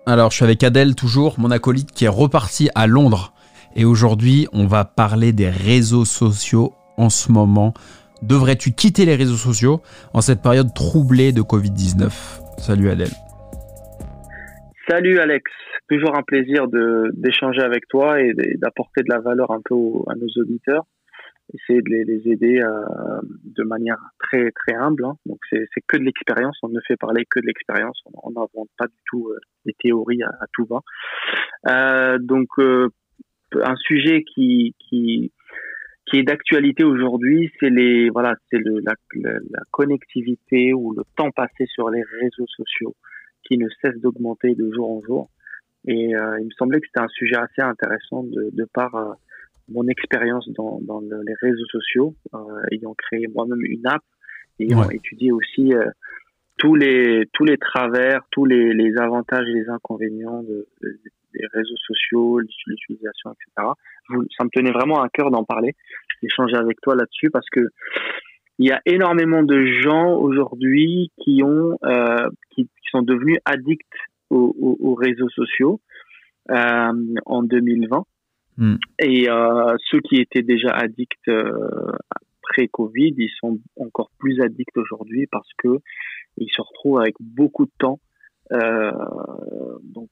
Alors, je suis avec Adèle, toujours, mon acolyte qui est reparti à Londres. Et aujourd'hui, on va parler des réseaux sociaux en ce moment. Devrais-tu quitter les réseaux sociaux en cette période troublée de Covid-19 ? Salut Adèle. Salut Alex, toujours un plaisir d'échanger avec toi et d'apporter de la valeur un peu à nos auditeurs, essayer de les aider de manière très très humble, hein. Donc c'est que de l'expérience, on ne fait parler que de l'expérience, on n'invente pas du tout des théories à tout va. Un sujet qui est d'actualité aujourd'hui, c'est la connectivité ou le temps passé sur les réseaux sociaux qui ne cesse d'augmenter de jour en jour. Et il me semblait que c'était un sujet assez intéressant de par mon expérience dans les réseaux sociaux, ayant créé moi-même une app, ayant étudié aussi tous les travers, les avantages et les inconvénients des réseaux sociaux, l'utilisation, etc. Ça me tenait vraiment à cœur d'en parler, d'échanger avec toi là-dessus, parce que il y a énormément de gens aujourd'hui qui sont devenus addicts aux réseaux sociaux en 2020. Et ceux qui étaient déjà addicts pré-Covid, ils sont encore plus addicts aujourd'hui parce que ils se retrouvent avec beaucoup de temps au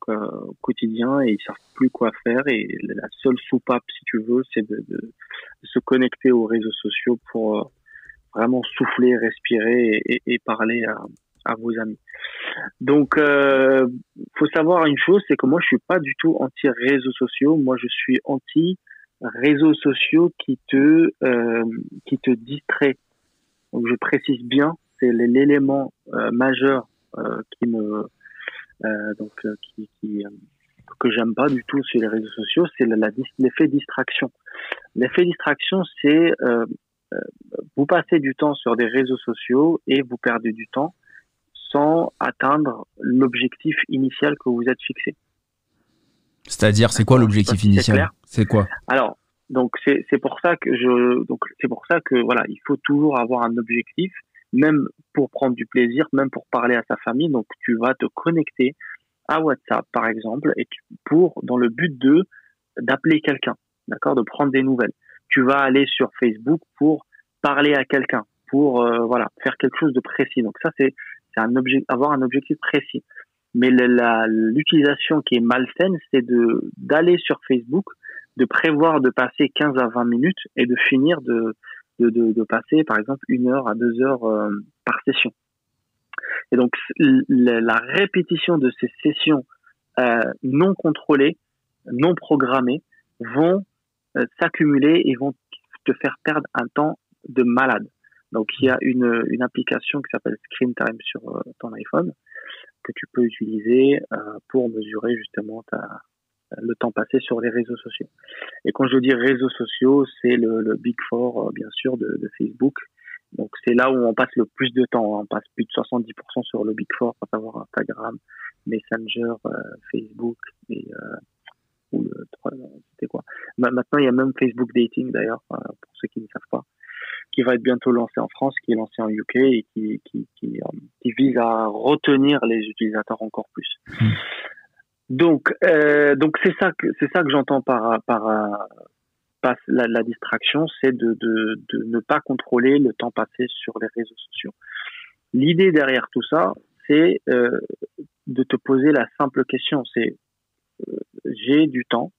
quotidien et ils savent plus quoi faire, et la seule soupape, si tu veux, c'est de se connecter aux réseaux sociaux pour vraiment souffler, respirer et parler à vos amis. Donc, faut savoir une chose, c'est que moi, je suis pas du tout anti-réseaux sociaux. Moi, je suis anti-réseaux sociaux qui te distrait. Donc, je précise bien, c'est l'élément majeur que j'aime pas du tout sur les réseaux sociaux, c'est l'effet distraction. L'effet distraction, c'est vous passez du temps sur des réseaux sociaux et vous perdez du temps sans atteindre l'objectif initial que vous êtes fixé. C'est-à-dire, c'est quoi l'objectif initial ? C'est quoi ? Alors, donc c'est pour ça que voilà, il faut toujours avoir un objectif, même pour prendre du plaisir, même pour parler à sa famille. Donc tu vas te connecter à WhatsApp par exemple, dans le but d'appeler quelqu'un, d'accord, de prendre des nouvelles. Tu vas aller sur Facebook pour parler à quelqu'un, pour faire quelque chose de précis. Donc ça c'est avoir un objectif précis. Mais l'utilisation qui est malsaine, c'est d'aller sur Facebook, de prévoir de passer 15 à 20 minutes et de finir de passer par exemple 1 heure à 2 heures par session. Et donc la répétition de ces sessions non contrôlées, non programmées, vont s'accumuler et vont te faire perdre un temps de malade. Donc il y a une application qui s'appelle Screen Time sur ton iPhone que tu peux utiliser pour mesurer justement le temps passé sur les réseaux sociaux. Et quand je dis réseaux sociaux, c'est le Big Four bien sûr de Facebook. Donc c'est là où on passe le plus de temps. On passe plus de 70% sur le Big Four, à savoir Instagram, Messenger, Facebook et c'était quoi. Maintenant il y a même Facebook Dating d'ailleurs, pour ceux qui ne savent pas, qui va être bientôt lancé en France, qui est lancé en UK et qui vise à retenir les utilisateurs encore plus. Donc c'est ça que j'entends par la distraction, c'est de ne pas contrôler le temps passé sur les réseaux sociaux. L'idée derrière tout ça, c'est de te poser la simple question, c'est j'ai du temps,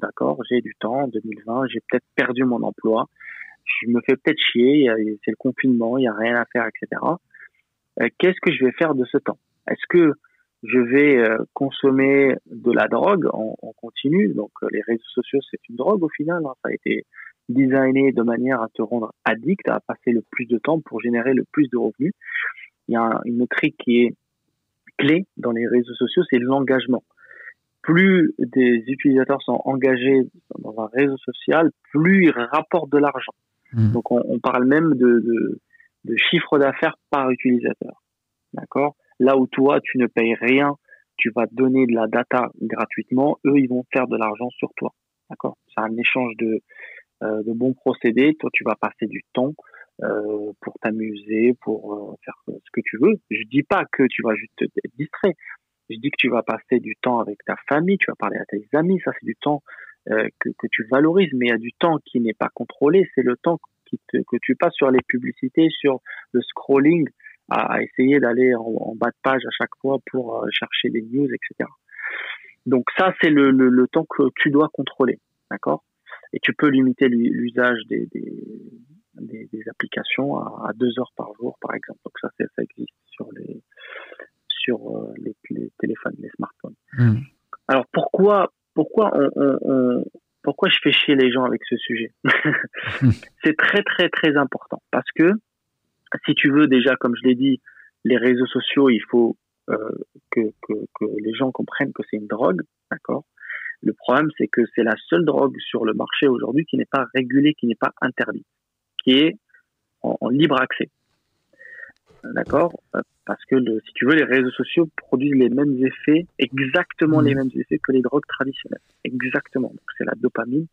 d'accord, j'ai du temps en 2020, j'ai peut-être perdu mon emploi, je me fais peut-être chier, c'est le confinement, il n'y a rien à faire, etc. Qu'est-ce que je vais faire de ce temps ? Est-ce que je vais consommer de la drogue en continu ? Donc les réseaux sociaux, c'est une drogue au final, hein. Ça a été designé de manière à te rendre addict, à passer le plus de temps pour générer le plus de revenus. Il y a une métrique qui est clé dans les réseaux sociaux, c'est l'engagement. Plus des utilisateurs sont engagés dans un réseau social, plus ils rapportent de l'argent. Donc on parle même de chiffre d'affaires par utilisateur, d'accord ? Là où toi tu ne payes rien, tu vas donner de la data gratuitement, eux ils vont faire de l'argent sur toi, d'accord ? C'est un échange de bons procédés. Toi tu vas passer du temps pour t'amuser, pour faire ce que tu veux. Je dis pas que tu vas juste être distrait. Je dis que tu vas passer du temps avec ta famille, tu vas parler à tes amis, ça c'est du temps que tu valorises, mais il y a du temps qui n'est pas contrôlé, c'est le temps que tu passes sur les publicités, sur le scrolling, à essayer d'aller en bas de page à chaque fois pour chercher des news, etc. Donc ça, c'est le temps que tu dois contrôler, d'accord? Et tu peux limiter l'usage des applications à 2 heures par jour, par exemple. Donc ça existe sur les téléphones, les smartphones. Alors pourquoi je fais chier les gens avec ce sujet? C'est très très très important parce que si tu veux, déjà, comme je l'ai dit, les réseaux sociaux, il faut que les gens comprennent que c'est une drogue, d'accord? Le problème, c'est que c'est la seule drogue sur le marché aujourd'hui qui n'est pas régulée, qui n'est pas interdite, qui est en libre accès, d'accord? Parce que, si tu veux, les réseaux sociaux produisent les mêmes effets, exactement les mêmes effets que les drogues traditionnelles, exactement. Donc c'est la dopamine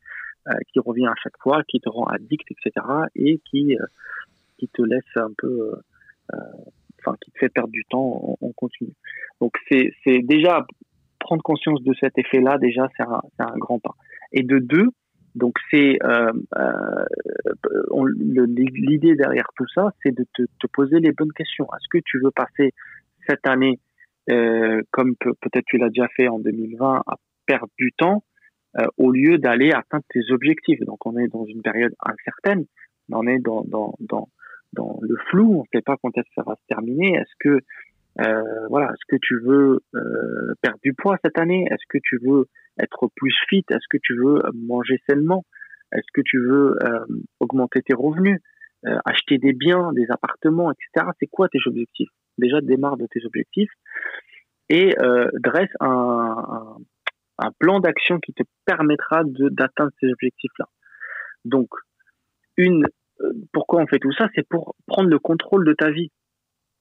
qui revient à chaque fois, qui te rend addict, etc., et qui te laisse un peu, qui te fait perdre du temps en continu. Donc c'est déjà prendre conscience de cet effet-là, déjà c'est un grand pas. Et de deux, donc c'est l'idée derrière tout ça, c'est de te poser les bonnes questions. Est-ce que tu veux passer cette année, comme peut-être tu l'as déjà fait en 2020, à perdre du temps au lieu d'aller atteindre tes objectifs? Donc on est dans une période incertaine, on est dans le flou, on ne sait pas quand est-ce que ça va se terminer. Est-ce que est-ce que tu veux perdre du poids cette année? Est-ce que tu veux être plus fit? Est-ce que tu veux manger sainement? Est-ce que tu veux augmenter tes revenus, acheter des biens, des appartements, etc. C'est quoi tes objectifs? Déjà, démarre de tes objectifs et dresse un plan d'action qui te permettra d'atteindre ces objectifs-là. Donc, pourquoi on fait tout ça? C'est pour prendre le contrôle de ta vie.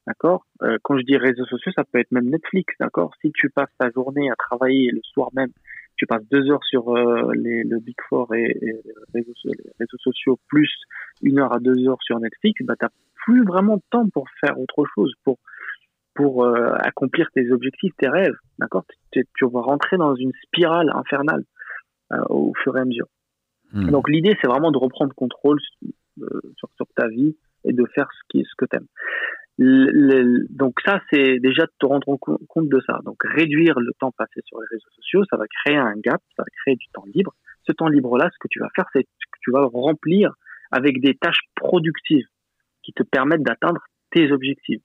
D'accord? Quand je dis réseaux sociaux, ça peut être même Netflix. D'accord? Si tu passes ta journée à travailler le soir même, tu passes 2 heures sur le Big Four et les réseaux sociaux, plus 1 heure à 2 heures sur Netflix, bah, t'as plus vraiment de temps pour faire autre chose, pour accomplir tes objectifs, tes rêves. D'accord? Tu vas rentrer dans une spirale infernale au fur et à mesure. Donc l'idée, c'est vraiment de reprendre contrôle sur ta vie et de faire ce que t'aimes. Donc ça, c'est déjà de te rendre compte de ça. Donc réduire le temps passé sur les réseaux sociaux, ça va créer un gap, ça va créer du temps libre. Ce temps libre-là, ce que tu vas faire, c'est que tu vas le remplir avec des tâches productives qui te permettent d'atteindre tes objectifs.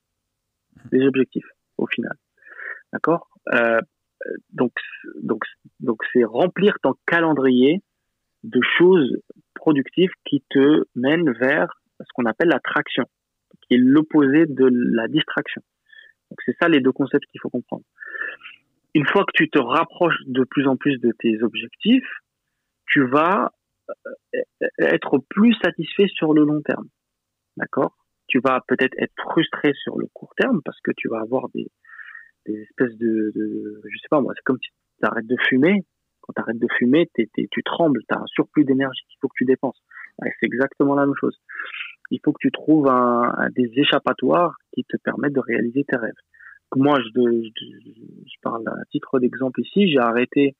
Des objectifs, au final. D'accord? Donc c'est remplir ton calendrier de choses productives qui te mènent vers ce qu'on appelle la traction, qui est l'opposé de la distraction. Donc c'est ça les deux concepts qu'il faut comprendre. Une fois que tu te rapproches de plus en plus de tes objectifs, tu vas être plus satisfait sur le long terme. D'accord? Tu vas peut-être être frustré sur le court terme parce que tu vas avoir des espèces je sais pas moi, c'est comme si tu arrêtes de fumer. Quand tu arrêtes de fumer, tu trembles, tu as un surplus d'énergie qu'il faut que tu dépenses. Ouais, c'est exactement la même chose. Il faut que tu trouves des échappatoires qui te permettent de réaliser tes rêves. Moi, je parle à titre d'exemple ici, j'ai arrêté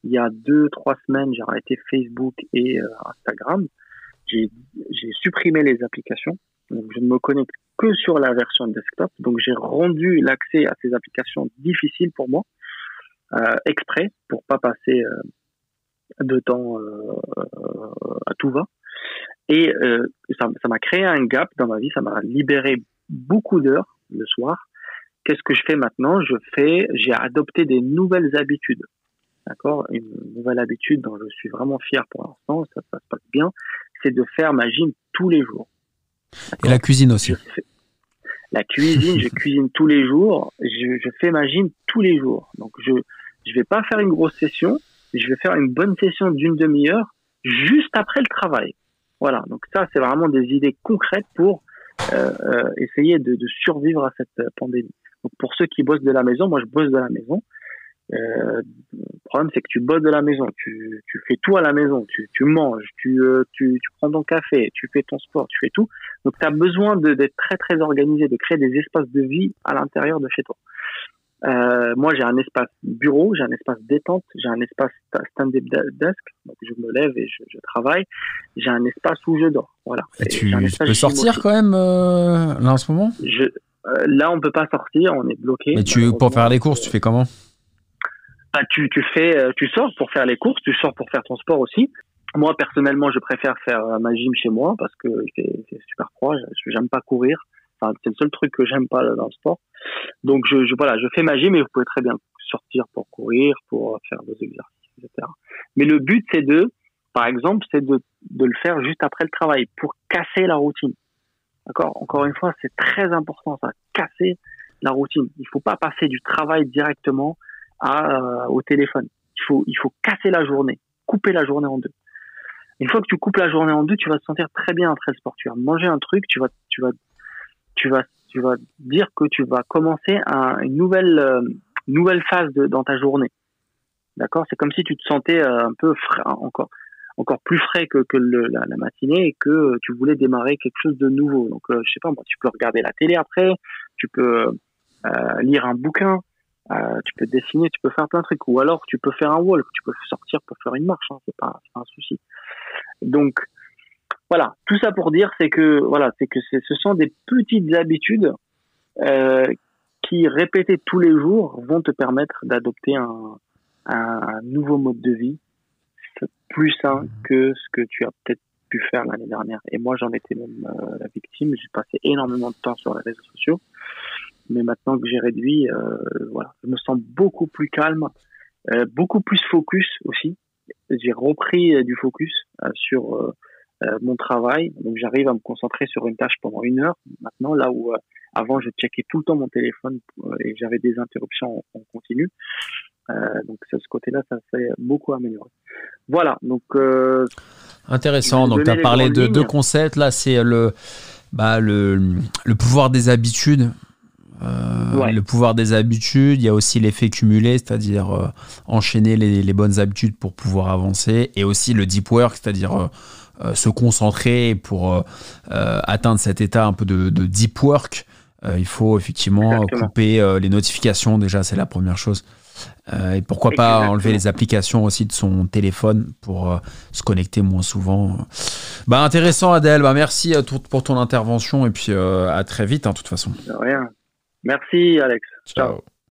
il y a 2-3 semaines, j'ai arrêté Facebook et Instagram. J'ai supprimé les applications. Donc, je ne me connecte que sur la version desktop. Donc, j'ai rendu l'accès à ces applications difficile pour moi, exprès, pour pas passer de temps à tout va. Et ça m'a créé un gap dans ma vie, ça m'a libéré beaucoup d'heures le soir. Qu'est-ce que je fais maintenant? J'ai adopté des nouvelles habitudes. D'accord? Une nouvelle habitude dont je suis vraiment fier pour l'instant, ça se passe bien, c'est de faire ma gym tous les jours. D'accord? Et la cuisine aussi. La cuisine, je cuisine tous les jours, je fais ma gym tous les jours. Donc je vais pas faire une grosse session, je vais faire une bonne session d'une demi-heure juste après le travail. Voilà, donc ça, c'est vraiment des idées concrètes pour essayer de survivre à cette pandémie. Donc pour ceux qui bossent de la maison, moi je bosse de la maison. Le problème, c'est que tu bosses de la maison, tu fais tout à la maison, tu manges, tu prends ton café, tu fais ton sport, tu fais tout. Donc tu as besoin d'être très très organisé, de créer des espaces de vie à l'intérieur de chez toi. Moi, j'ai un espace bureau, j'ai un espace détente, j'ai un espace stand-up desk, donc je me lève et je travaille. J'ai un espace où je dors, voilà. Et tu peux sortir quand même là en ce moment? Là, on peut pas sortir, on est bloqué. Mais pour faire les courses, tu fais comment? Tu sors pour faire les courses, tu sors pour faire ton sport aussi. Moi, personnellement, je préfère faire ma gym chez moi parce que c'est super froid. J'aime pas courir. Enfin, c'est le seul truc que j'aime pas dans le sport. Donc, je fais ma gym et vous pouvez très bien sortir pour courir, pour faire vos exercices, etc. Mais le but, par exemple, c'est de le faire juste après le travail pour casser la routine. D'accord? Encore une fois, c'est très important, ça. Casser la routine. Il faut pas passer du travail directement au téléphone. Il faut casser la journée. Couper la journée en deux. Une fois que tu coupes la journée en deux, tu vas te sentir très bien après le sport. Tu vas manger un truc, tu vas dire que tu vas commencer une nouvelle phase dans ta journée. D'accord? C'est comme si tu te sentais un peu frais, encore plus frais que la matinée et que tu voulais démarrer quelque chose de nouveau. Donc, je sais pas, moi, tu peux regarder la télé après, tu peux lire un bouquin, tu peux dessiner, tu peux faire plein de trucs. Ou alors, tu peux faire un walk, tu peux sortir pour faire une marche, hein, c'est pas un souci. Donc, voilà, tout ça pour dire, c'est que ce sont des petites habitudes qui, répétées tous les jours, vont te permettre d'adopter un nouveau mode de vie plus sain que ce que tu as peut-être pu faire l'année dernière. Et moi, j'en étais même la victime. J'ai passé énormément de temps sur les réseaux sociaux. Mais maintenant que j'ai réduit, je me sens beaucoup plus calme, beaucoup plus focus aussi. J'ai repris du focus sur mon travail. Donc, j'arrive à me concentrer sur une tâche pendant 1 heure. Maintenant, là où avant, je checkais tout le temps mon téléphone et j'avais des interruptions en continu. Donc, ce côté-là, ça fait beaucoup améliorer. Voilà. Donc, intéressant. Donc, tu as parlé de deux concepts. Là, c'est le pouvoir des habitudes. Le pouvoir des habitudes, il y a aussi l'effet cumulé, c'est-à-dire enchaîner les bonnes habitudes pour pouvoir avancer, et aussi le deep work, c'est-à-dire se concentrer pour atteindre cet état un peu de deep work. Il faut effectivement couper les notifications, déjà c'est la première chose, et pourquoi pas enlever les applications aussi de son téléphone pour se connecter moins souvent. Intéressant Adel, merci pour ton intervention, et puis à très vite de toute façon. De rien. Merci Alex. Ciao.